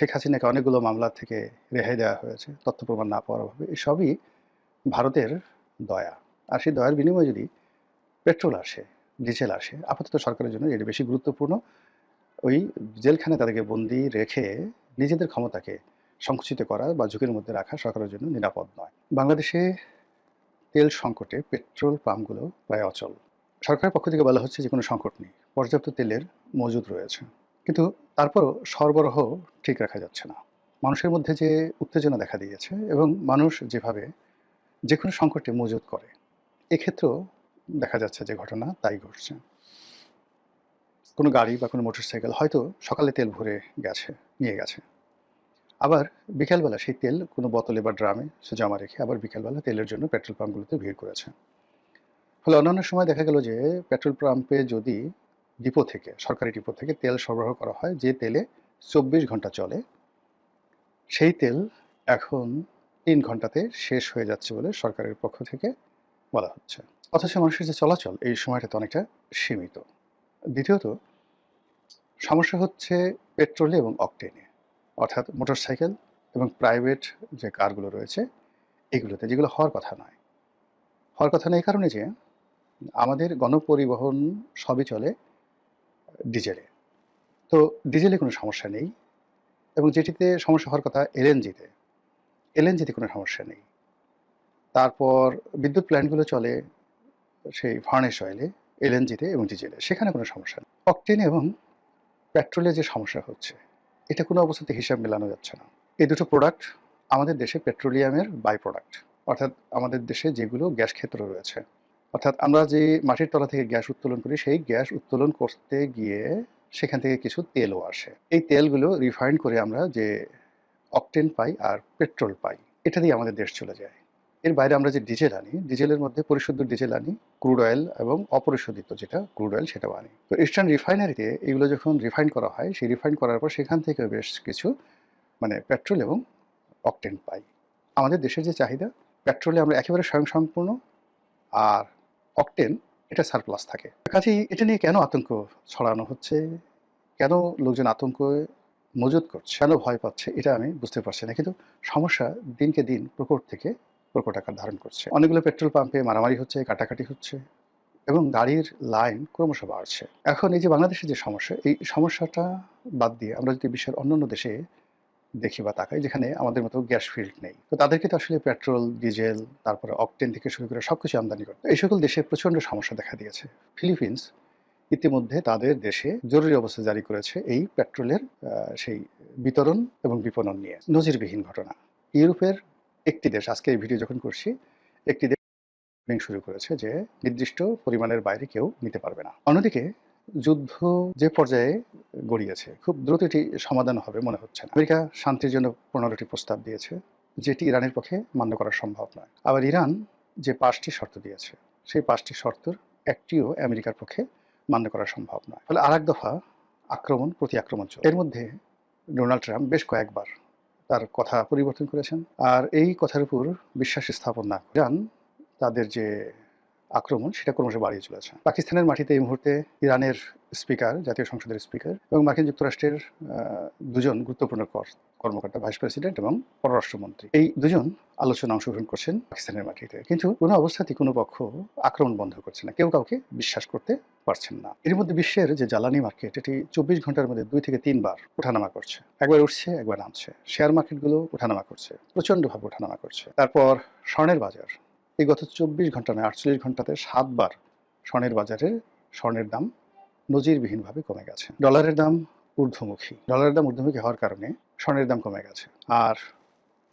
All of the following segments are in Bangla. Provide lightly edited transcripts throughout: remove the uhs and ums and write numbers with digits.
শেখ হাসিনাকে অনেকগুলো মামলা থেকে রেহাই দেওয়া হয়েছে তথ্য প্রমাণ না পাওয়ার অভাবে। এসবই ভারতের দয়া। আর সেই দয়ার বিনিময়ে যদি পেট্রোল আসে, ডিজেল আসে, আপাতত সরকারের জন্য এটি বেশি গুরুত্বপূর্ণ। ওই জেলখানায় তাদেরকে বন্দী রেখে নিজেদের ক্ষমতাকে সংকুচিত করা বা ঝুঁকির মধ্যে রাখা সরকারের জন্য নিরাপদ নয়। বাংলাদেশে তেল সংকটে পেট্রোল পাম্পগুলো প্রায় অচল। সরকারের পক্ষ থেকে বলা হচ্ছে যে কোনো সংকট নেই, পর্যাপ্ত তেলের মজুদ রয়েছে। কিন্তু তারপরও সরবরাহ ঠিক রাখা যাচ্ছে না। মানুষের মধ্যে যে উত্তেজনা দেখা দিয়েছে এবং মানুষ যেভাবে যে কোনো সংকটে মজুত করে, এক্ষেত্রেও দেখা যাচ্ছে যে ঘটনা তাই ঘটছে। কোনো গাড়ি বা কোনো মোটরসাইকেল হয়তো সকালে তেল ভরে নিয়ে গেছে, আবার বিকেলবেলা সেই তেল কোনো বোতলে বা ড্রামে সে জমা রেখে আবার বিকেলবেলা তেলের জন্য পেট্রোল পাম্পগুলোতে ভিড় করেছে। ফলে অন্যান্য সময় দেখা গেল যে পেট্রোল পাম্পে যদি সরকারি ডিপো থেকে তেল সরবরাহ করা হয়, যে তেলে 24 ঘন্টা চলে, সেই তেল এখন 3 ঘন্টাতে শেষ হয়ে যাচ্ছে বলে সরকারের পক্ষ থেকে বলা হচ্ছে। অথচ মানুষের যে চলাচল এই সময়টাতে অনেকটা সীমিত। দ্বিতীয়ত সমস্যা হচ্ছে পেট্রোলে এবং অকটেনে, অর্থাৎ মোটরসাইকেল এবং প্রাইভেট যে কারগুলো রয়েছে এগুলোতে, যেগুলো হওয়ার কথা নয়। হওয়ার কথা নেই এই কারণে যে আমাদের গণপরিবহন সবই চলে ডিজেলে। তো ডিজেলে কোনো সমস্যা নেই, এবং যেটিতে সমস্যা হওয়ার কথা এলএনজিতে কোনো সমস্যা নেই। তারপর বিদ্যুৎ প্ল্যান্টগুলো চলে সেই ফার্নেস অয়েলে, এলএনজিতে এবং ডিজেলে, সেখানে কোনো সমস্যা নেই। অকটেন এবং পেট্রোলে যে সমস্যা হচ্ছে, এটা কোনো অবস্থাতে হিসাব মেলানো যাচ্ছে না। এই দুটো প্রোডাক্ট আমাদের দেশে পেট্রোলিয়ামের বাই প্রোডাক্ট, অর্থাৎ আমাদের দেশে যেগুলো গ্যাস ক্ষেত্র রয়েছে, অর্থাৎ আমরা যে মাটির তলা থেকে গ্যাস উত্তোলন করি, সেই গ্যাস উত্তোলন করতে গিয়ে সেখান থেকে কিছু তেলও আসে। এই তেলগুলো রিফাইন্ড করে আমরা যে অকটেন পাই আর পেট্রোল পাই, এটা দিয়ে আমাদের দেশ চলে যায়। এর বাইরে আমরা যে ডিজেল আনি, ডিজেলের মধ্যে পরিশুদ্ধ ডিজেল আনি, ক্রুড অয়েল এবং অপরিশোধিত যেটা ক্রুড অয়েল সেটাও আনি। তো ইস্টার্ন রিফাইনারিতে এগুলো যখন রিফাইন করা হয়, সেই রিফাইন করার পর সেখান থেকে বেশ কিছু পেট্রোল এবং অকটেন পাই। আমাদের দেশের যে চাহিদা, পেট্রোলে আমরা একেবারে স্বয়ংসম্পূর্ণ, আর অকটেন এটা সারপ্লাস থাকে। কাজেই এটা নিয়ে কেন আতঙ্ক ছড়ানো হচ্ছে, কেন লোকজন আতঙ্কে মজুত করছে, কেন ভয় পাচ্ছে, এটা আমি বুঝতে পারছি না। কিন্তু সমস্যা দিনকে দিন প্রকট থেকে প্রকট আকার ধারণ করছে। অনেকগুলো পেট্রোল পাম্পে মারামারি হচ্ছে, কাটাকাটি হচ্ছে এবং গাড়ির লাইন ক্রমশ বাড়ছে। এখন এই যে বাংলাদেশের যে সমস্যা, এই সমস্যাটা বাদ দিয়ে আমরা যদি বিশ্বের অন্যান্য দেশে দেখি বা তাকাই, যেখানে আমাদের মতো গ্যাস ফিল্ড নেই, তো তাদেরকে তো আসলে পেট্রোল, ডিজেল, তারপরে অকটেন থেকে শুরু করে সবকিছু আমদানি করতে। এই সকল দেশে প্রচণ্ড সমস্যা দেখা দিয়েছে। ফিলিপিন্স ইতিমধ্যে তাদের দেশে জরুরি অবস্থা জারি করেছে এই পেট্রোলের সেই বিতরণ এবং বিপণন নিয়ে। নজিরবিহীন ঘটনা। ইউরোপের একটি দেশ, আজকে এই ভিডিও যখন করছি, একটি দেশ শুরু করেছে যে নির্দিষ্ট পরিমাণের বাইরে কেউ নিতে পারবে না। অন্যদিকে যুদ্ধ যে পর্যায়ে গড়িয়েছে, খুব দ্রুত এটি সমাধান হবে মনে হচ্ছে না। আমেরিকা শান্তির জন্য 15টি প্রস্তাব দিয়েছে, যেটি ইরানের পক্ষে মান্য করা সম্ভব নয়। আবার ইরান যে 5টি শর্ত দিয়েছে, সেই 5টি শর্তের একটিও আমেরিকার পক্ষে মান্য করা সম্ভব নয়। ফলে আর এক দফা আক্রমণ প্রতি আক্রমণ চলে। এর মধ্যে ডোনাল্ড ট্রাম্প বেশ কয়েকবার তার কথা পরিবর্তন করেছেন, আর এই কথার উপর বিশ্বাস স্থাপন না করে ইরান তাদের যে আক্রমণ সেটা ক্রমশ বাড়িয়ে চলেছে। পাকিস্তানের মাটিতে এই মুহূর্তে ইরানের স্পিকার, জাতীয় সংসদের স্পিকার, এবং মার্কিন যুক্তরাষ্ট্রের দুজন গুরুত্বপূর্ণ কর্মকর্তা, ভাইস প্রেসিডেন্ট এবং পররাষ্ট্রমন্ত্রী, এই দুজন আলোচনা অংশগ্রহণ করছেন পাকিস্তানের মাটিতে। কিন্তু কোনো অবস্থাতেই কোনো পক্ষ আক্রমণ বন্ধ করছে না, কেউ কাউকে বিশ্বাস করতে পারছেন না। এর মধ্যে বিশ্বের যে জ্বালানি মার্কেট, এটি 24 ঘন্টার মধ্যে 2 থেকে 3 বার ওঠানামা করছে। একবার উঠছে, একবার নামছে। শেয়ার মার্কেটগুলো ওঠানামা করছে, প্রচণ্ডভাবে ওঠানামা করছে। তারপর স্বর্ণের বাজার, এই গত 24 ঘন্টা নয়, 48 ঘন্টাতে 7 বার স্বর্ণের দাম নজিরবিহীনভাবে কমে গেছে। ডলারের দাম ঊর্ধ্বমুখী হওয়ার কারণে স্বর্ণের দাম কমে গেছে। আর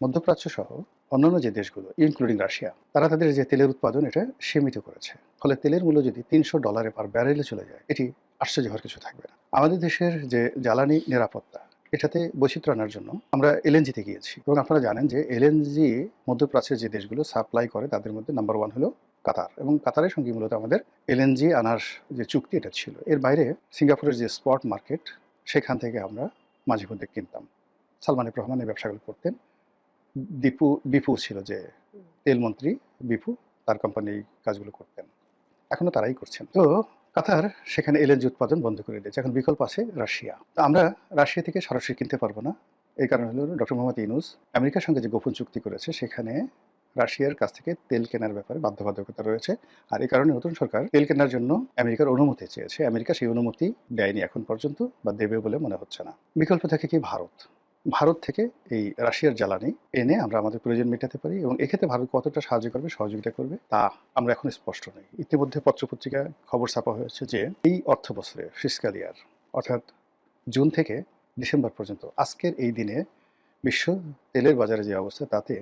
মধ্যপ্রাচ্য সহ অন্যান্য যে দেশগুলো, ইনক্লুডিং রাশিয়া, তারা তাদের যে তেলের উৎপাদন এটা সীমিত করেছে। ফলে তেলের মূল্য যদি $300 পার ব্যারেলে চলে যায়, এটি আশ্চর্য হওয়ার কিছু থাকবে না। আমাদের দেশের যে জ্বালানি নিরাপত্তা, এটাতে বৈচিত্র্য আনার জন্য আমরা এলএনজিতে গিয়েছি, এবং আপনারা জানেন যে এলএনজি মধ্যপ্রাচ্যের যে দেশগুলো সাপ্লাই করে তাদের মধ্যে নাম্বার 1 হলো কাতার, এবং কাতারের সঙ্গে মূলত আমাদের এলএনজি আনার যে চুক্তি এটা ছিল। এর বাইরে সিঙ্গাপুরের যে স্পট মার্কেট, সেখান থেকে আমরা মাঝে মধ্যে কিনতাম। সালমান এফ রহমান এই ব্যবসাগুলো করতেন। বিপু ছিল যে তেলমন্ত্রী, বিপু, তার কোম্পানি কাজগুলো করতেন, এখনো তারাই করছেন। তো কাতার সেখানে এলএনজি উৎপাদন বন্ধ করে দিয়েছে। এখন বিকল্প আছে রাশিয়া। তো আমরা রাশিয়া থেকে সরাসরি কিনতে পারবো না, এই কারণ হলো ডক্টর মোহাম্মদ ইউনূস আমেরিকার সঙ্গে যে গোপন চুক্তি করেছে সেখানে রাশিয়ার কাছ থেকে তেল কেনার ব্যাপারে বাধ্যবাধকতা রয়েছে। আর এই কারণে নতুন সরকার তেল কেনার জন্য আমেরিকার অনুমতি চেয়েছে। আমেরিকা সেই অনুমতি দেয়নি এখন পর্যন্ত, বা দেবে বলে মনে হচ্ছে না। বিকল্প থাকে কি ভারত। ভারত থেকে এই রাশিয়ার জ্বালানি এনে আমরা আমাদের প্রয়োজন মেটাতে পারি, এবং এক্ষেত্রে ভারত কতটা সাহায্য করবে, সহযোগিতা করবে, তা আমরা এখন স্পষ্ট নই। ইতিমধ্যে পত্রপত্রিকায় খবর ছাপা হয়েছে যে এই অর্থ বছরে ফিসকাল ইয়ার, অর্থাৎ জুন থেকে ডিসেম্বর পর্যন্ত আজকের এই দিনে বিশ্ব তেলের বাজারে যে অবস্থা, তাতে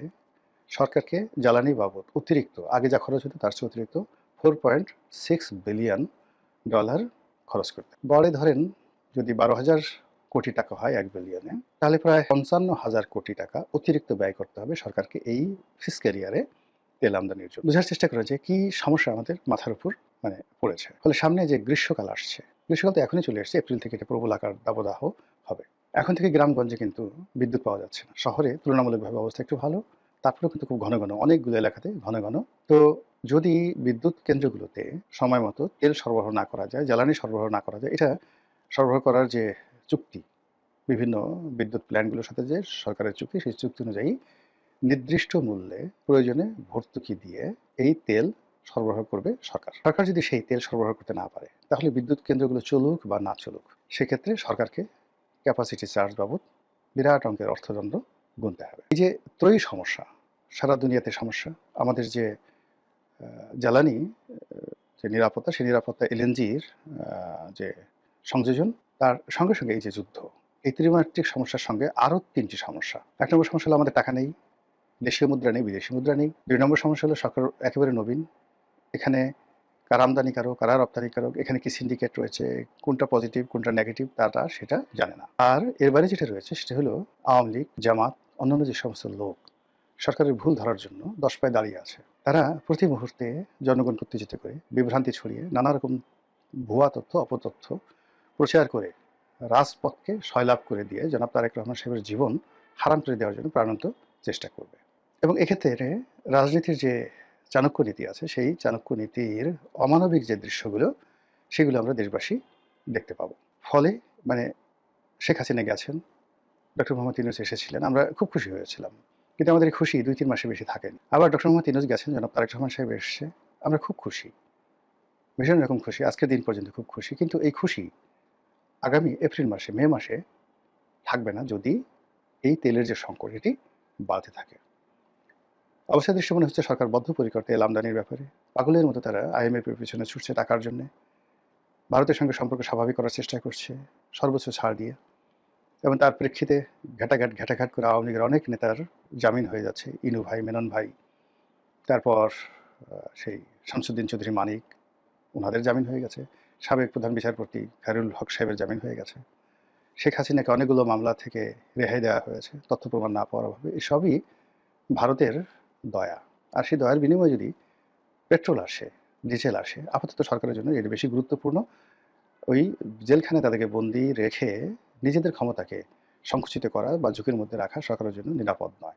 সরকারকে জ্বালানি বাবদ অতিরিক্ত, আগে যা খরচ হতো তার চেয়ে অতিরিক্ত $4.6 বিলিয়ন খরচ করতে। গড়ে ধরেন যদি 12,000 কোটি টাকা হয় 1 বিলিয়নে, তাহলে প্রায় 55,000 কোটি টাকা অতিরিক্ত ব্যয় করতে হবে সরকারকে এই ফিসক্যাল ইয়ারে তেল আমদানির জন্য। বোঝার চেষ্টা করা যে কি সমস্যা আমাদের মাথার উপর পড়েছে। ফলে সামনে যে গ্রীষ্মকাল আসছে, গ্রীষ্মকাল তো এখনই চলে আসছে, এপ্রিল থেকে এটা প্রবল আকার দাবদাহ হবে। এখন থেকে গ্রামগঞ্জে কিন্তু বিদ্যুৎ পাওয়া যাচ্ছে না। শহরে তুলনামূলকভাবে অবস্থা একটু ভালো, তারপরেও কিন্তু খুব ঘন ঘন, অনেকগুলো এলাকাতে ঘন ঘন। তো যদি বিদ্যুৎ কেন্দ্রগুলোতে সময় মতো তেল সরবরাহ না করা যায়, জ্বালানি সরবরাহ না করা যায়, এটা সরবরাহ করার যে চুক্তি, বিভিন্ন বিদ্যুৎ প্ল্যান্টগুলোর সাথে যে সরকারের চুক্তি, সেই চুক্তি অনুযায়ী নির্দিষ্ট মূল্যে প্রয়োজনে ভর্তুকি দিয়ে এই তেল সরবরাহ করবে সরকার। সরকার যদি সেই তেল সরবরাহ করতে না পারে, তাহলে বিদ্যুৎ কেন্দ্রগুলো চলুক বা না চলুক, সেক্ষেত্রে সরকারকে ক্যাপাসিটি চার্জ বাবদ বিরাট অঙ্কের অর্থদণ্ড গুনতে হবে। এই যে ত্রয়ী সমস্যা, সারা দুনিয়াতে সমস্যা, আমাদের যে জ্বালানি যে নিরাপত্তা, সেই নিরাপত্তা এলএনজির যে সংযোজন, তার সঙ্গে সঙ্গে এই যে যুদ্ধ, এই ত্রিমাত্রিক সমস্যার সঙ্গে আরও 3টি সমস্যা। 1 নম্বর সমস্যা হলো আমাদের টাকা নেই, দেশীয় মুদ্রা নেই, বিদেশি মুদ্রা নেই। 2 নম্বর সমস্যা হলো সরকার একেবারে নবীন, এখানে কারা আমদানিকারক, কারা রপ্তানিকারক, এখানে কি সিন্ডিকেট রয়েছে, কোনটা পজিটিভ কোনটা নেগেটিভ তারা সেটা জানে না। আর এর বাইরে যেটা রয়েছে সেটা হলো আওয়ামী লীগ, জামাত, অন্যান্য যে সমস্ত লোক সরকারের ভুল ধরার জন্য 10 পায়ে দাঁড়িয়ে আছে, তারা প্রতি মুহূর্তে জনগণকে উত্তেজিত করে, বিভ্রান্তি ছড়িয়ে, নানা রকম ভুয়া তথ্য, অপতথ্য প্রচার করে রাজপথকে সয়লাভ করে দিয়ে জনাব তারেক রহমান সাহেবের জীবন হারাম করে দেওয়ার জন্য প্রাণান্ত চেষ্টা করবে। এবং এক্ষেত্রে রাজনীতির যে চাণক্য নীতি আছে, সেই চাণক্য নীতির অমানবিক যে দৃশ্যগুলো, সেগুলো আমরা দেশবাসী দেখতে পাবো। ফলে শেখ হাসিনা গেছেন, ডক্টর মোহাম্মদ ইউনূস এসেছিলেন, আমরা খুব খুশি হয়েছিলাম। কিন্তু আমাদের এই খুশি 2-3 মাসে বেশি থাকেনি। আবার ডক্টর মোহাম্মদ ইউনূস গেছেন, জনাব তারেক রহমান সাহেব এসছে, আমরা খুব খুশি, ভীষণ রকম খুশি, আজকের দিন পর্যন্ত খুব খুশি। কিন্তু এই খুশি আগামী এপ্রিল মাসে, মে মাসে থাকবে না, যদি এই তেলের যে সংকট, এটি বাড়তে থাকে। অবস্থা দৃষ্টি মনে হচ্ছে সরকার বদ্ধপরিকর তেল আমদানির ব্যাপারে। পাগলের মতো তারা IMF এর পিছনে ছুটছে টাকার জন্য, ভারতের সঙ্গে সম্পর্ক স্বাভাবিক করার চেষ্টা করছে সর্বোচ্চ ছাড় দিয়ে। এবং তার প্রেক্ষিতে ঘাটাঘাট করে আওয়ামী লীগের অনেক নেতার জামিন হয়ে যাচ্ছে। ইনু ভাই, মেনন ভাই, তারপর সেই শামসুদ্দিন চৌধুরী মানিক, ওনাদের জামিন হয়ে গেছে। সাবেক প্রধান বিচারপতি খায়রুল হক সাহেবের জামিন হয়ে গেছে। শেখ হাসিনাকে অনেকগুলো মামলা থেকে রেহাই দেওয়া হয়েছে তথ্য প্রমাণ না পাওয়ার অভাবে। এসবই ভারতের দয়া। আর সেই দয়ার বিনিময়ে যদি পেট্রোল আসে, ডিজেল আসে, আপাতত সরকারের জন্য এটি বেশি গুরুত্বপূর্ণ। ওই জেলখানায় তাদেরকে বন্দি রেখে নিজেদের ক্ষমতাকে সংকুচিত করা বা ঝুঁকির মধ্যে রাখা সরকারের জন্য নিরাপদ নয়।